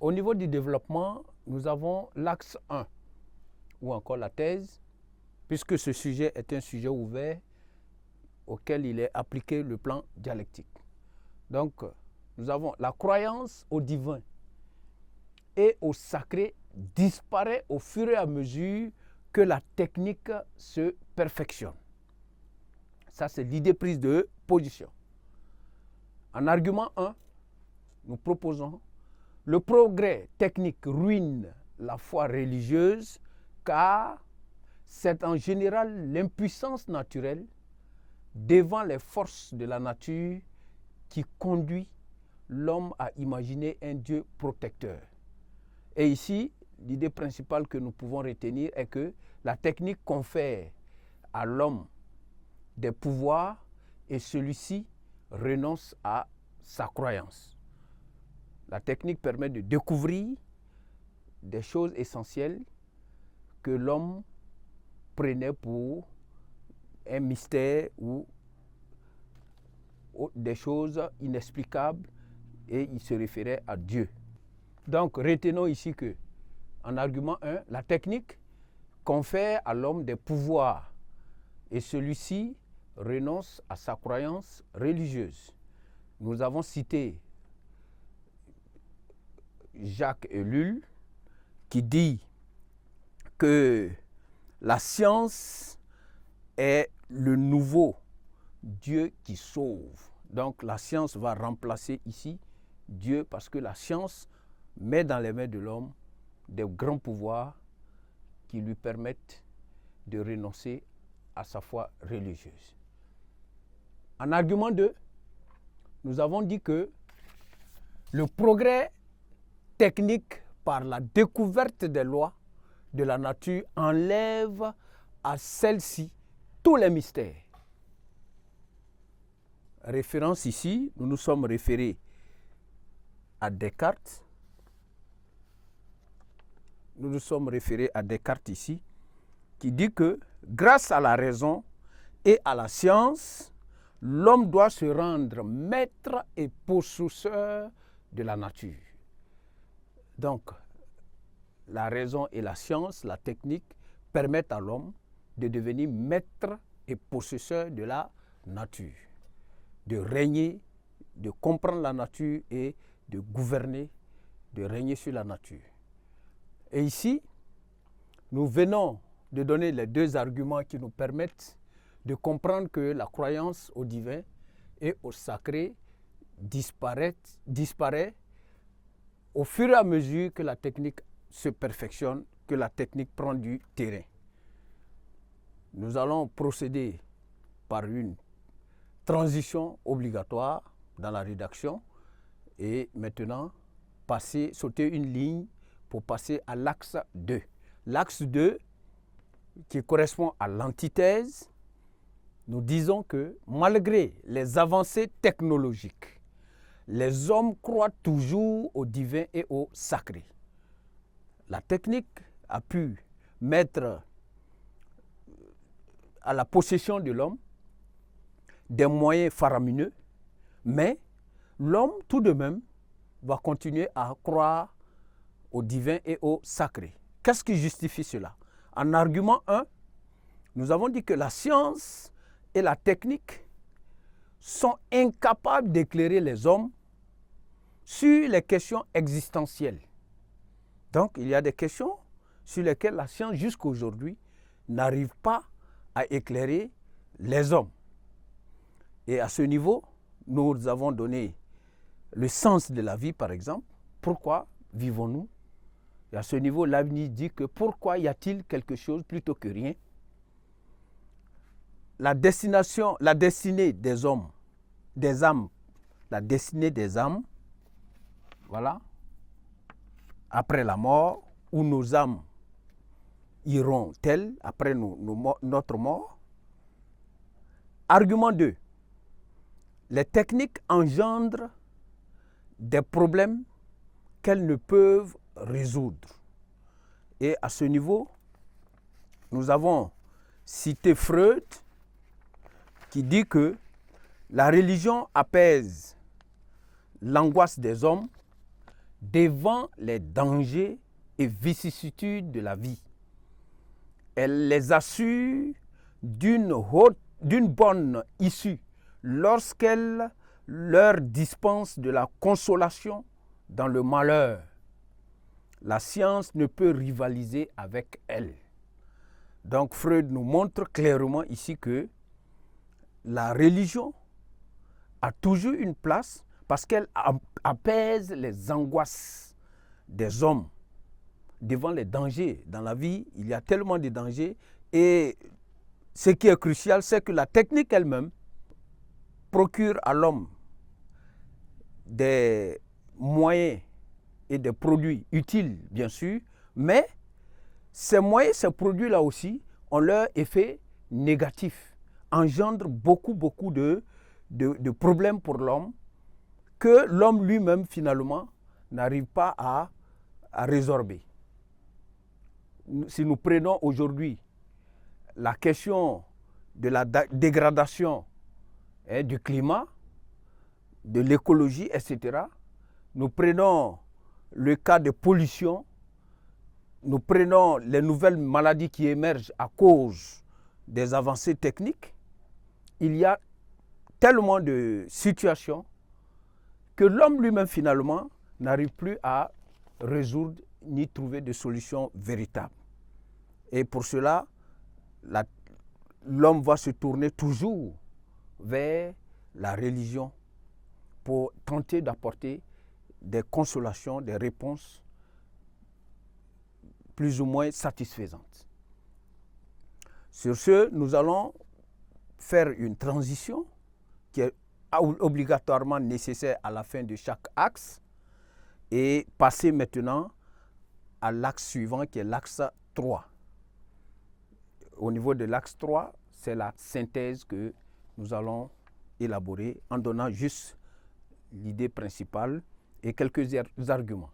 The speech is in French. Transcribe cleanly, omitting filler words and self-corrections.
Au niveau du développement, nous avons l'axe 1, ou encore la thèse, puisque ce sujet est un sujet ouvert auquel il est appliqué le plan dialectique. Donc, nous avons la croyance au divin et au sacré disparaît au fur et à mesure que la technique se perfectionne. Ça, c'est l'idée prise de position. En argument 1, nous proposons le progrès technique ruine la foi religieuse car c'est en général l'impuissance naturelle devant les forces de la nature qui conduit l'homme à imaginer un Dieu protecteur. Et ici, l'idée principale que nous pouvons retenir est que la technique confère à l'homme des pouvoirs et celui-ci renonce à sa croyance. La technique permet de découvrir des choses essentielles que l'homme prenait pour un mystère ou des choses inexplicables et il se référait à Dieu. Donc, retenons ici que, en argument 1, la technique confère à l'homme des pouvoirs et celui-ci renonce à sa croyance religieuse. Nous avons cité Jacques Ellul qui dit que la science est le nouveau Dieu qui sauve. Donc la science va remplacer ici Dieu parce que la science met dans les mains de l'homme des grands pouvoirs qui lui permettent de renoncer à sa foi religieuse. En argument 2, nous avons dit que le progrès technique par la découverte des lois de la nature enlève à celle-ci tous les mystères. Référence ici, nous nous sommes référés à Descartes. Nous nous sommes référés à Descartes ici, qui dit que grâce à la raison et à la science, l'homme doit se rendre maître et possesseur de la nature. Donc, la raison et la science, la technique, permettent à l'homme de devenir maître et possesseur de la nature, de régner, de comprendre la nature et de gouverner, de régner sur la nature. Et ici, nous venons de donner les deux arguments qui nous permettent de comprendre que la croyance au divin et au sacré disparaît au fur et à mesure que la technique se perfectionne, que la technique prend du terrain. Nous allons procéder par une transition obligatoire dans la rédaction et maintenant sauter une ligne pour passer à l'axe 2. L'axe 2, qui correspond à l'antithèse, nous disons que malgré les avancées technologiques, les hommes croient toujours au divin et au sacré. La technique a pu mettre à la possession de l'homme des moyens faramineux, mais l'homme tout de même va continuer à croire au divin et au sacré. Qu'est-ce qui justifie cela? En argument 1, nous avons dit que la science et la technique sont incapables d'éclairer les hommes sur les questions existentielles. Donc, il y a des questions sur lesquelles la science, jusqu'à aujourd'hui, n'arrive pas à éclairer les hommes. Et à ce niveau, nous avons donné le sens de la vie, par exemple. Pourquoi vivons-nous? Et à ce niveau, l'avenir dit que pourquoi y a-t-il quelque chose plutôt que rien? La destinée des hommes, des âmes, la destinée des âmes, voilà, après la mort, où nos âmes iront-elles après notre mort? Argument 2. Les techniques engendrent des problèmes qu'elles ne peuvent résoudre. Et à ce niveau, nous avons cité Freud qui dit que la religion apaise l'angoisse des hommes devant les dangers et vicissitudes de la vie. Elle les assure d'une bonne issue lorsqu'elle leur dispense de la consolation dans le malheur. La science ne peut rivaliser avec elle. Donc Freud nous montre clairement ici que la religion a toujours une place parce qu'elle apaise les angoisses des hommes devant les dangers. Dans la vie, il y a tellement de dangers et ce qui est crucial, c'est que la technique elle-même procure à l'homme des moyens et des produits utiles, bien sûr, mais ces moyens, ces produits-là aussi ont leur effet négatif, engendrent beaucoup de problèmes pour l'homme que l'homme lui-même, finalement, n'arrive pas à résorber. Si nous prenons aujourd'hui la question de la dégradation du climat, de l'écologie, etc., nous prenons le cas de pollution, nous prenons les nouvelles maladies qui émergent à cause des avancées techniques, il y a tellement de situations que l'homme lui-même, finalement, n'arrive plus à résoudre ni trouver de solution véritable. Et pour cela, l'homme va se tourner toujours vers la religion pour tenter d'apporter des consolations, des réponses plus ou moins satisfaisantes. Sur ce, nous allons faire une transition qui est obligatoirement nécessaire à la fin de chaque axe et passer maintenant à l'axe suivant qui est l'axe 3. Au niveau de l'axe 3, c'est la synthèse que nous allons élaborer en donnant juste l'idée principale et quelques arguments.